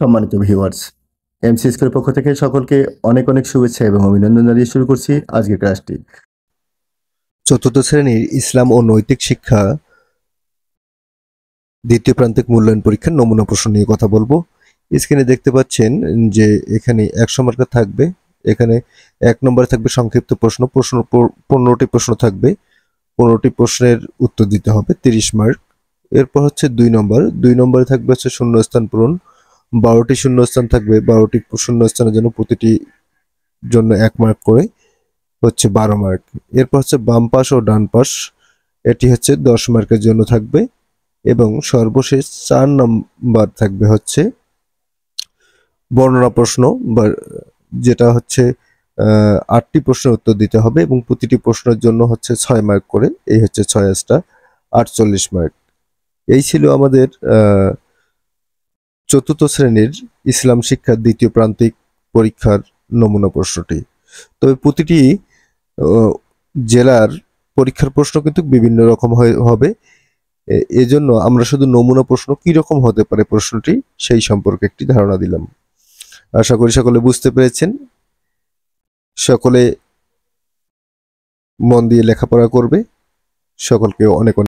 সম্মানিত viewers, MC স্কুলের পক্ষ থেকে সকলকে অনেক অনেক শুভেচ্ছা এবং অভিনন্দন জানিয়ে শুরু করছি আজকের ক্লাসটি। চতুর্থ শ্রেণীর ইসলাম ও নৈতিক শিক্ষা দ্বিতীয় প্রান্তিক মূল্যায়ন পরীক্ষার নমুনা প্রশ্ন নিয়ে কথা বলবো। স্ক্রিনে দেখতে পাচ্ছেন যে এখানে 100 মার্কের থাকবে। এখানে 1 নম্বরে থাকবে সংক্ষিপ্ত প্রশ্ন। 15টি প্রশ্ন থাকবে। 15টি প্রশ্নের উত্তর দিতে হবে, 30 মার্ক। এরপর হচ্ছে 2 নম্বর। 2 নম্বরে থাকবে হচ্ছে শূন্যস্থান পূরণ। 12টি শূন্যস্থান থাকবে। 12টি শূন্যস্থানের জন্য প্রতিটি জন্য 1 মার্ক করে, হচ্ছে 12 মার্ক। এরপর হচ্ছে বাম পাশ ও ডান পাশ, এটি হচ্ছে 10 মার্কের জন্য থাকবে। এবং সর্বশেষ 4 নাম্বার থাকবে হচ্ছে বর্ণনা প্রশ্ন, বা যেটা হচ্ছে 8টি প্রশ্নের উত্তর দিতে হবে এবং প্রতিটি প্রশ্নের জন্য হচ্ছে 6 মার্ক করে। এই হচ্ছে 6 48 মার্ক। এই ছিল আমাদের চতুর্থ শ্রেণীর ইসলাম শিক্ষার দ্বিতীয় প্রান্তিক পরীক্ষার নমুনা প্রশ্নটি। তবে প্রতিটি জেলার পরীক্ষার প্রশ্ন কিন্তু বিভিন্ন রকম হবে। এজন্য আমরা শুধু নমুনা প্রশ্ন কি রকম হতে পারে প্রশ্নটি সেই সম্পর্কে একটি ধারণা দিলাম। আশা করি সকলে বুঝতে পেরেছেন। সকলে মন দিয়ে লেখাপড়া করবে। সকলকে অনেক অনেক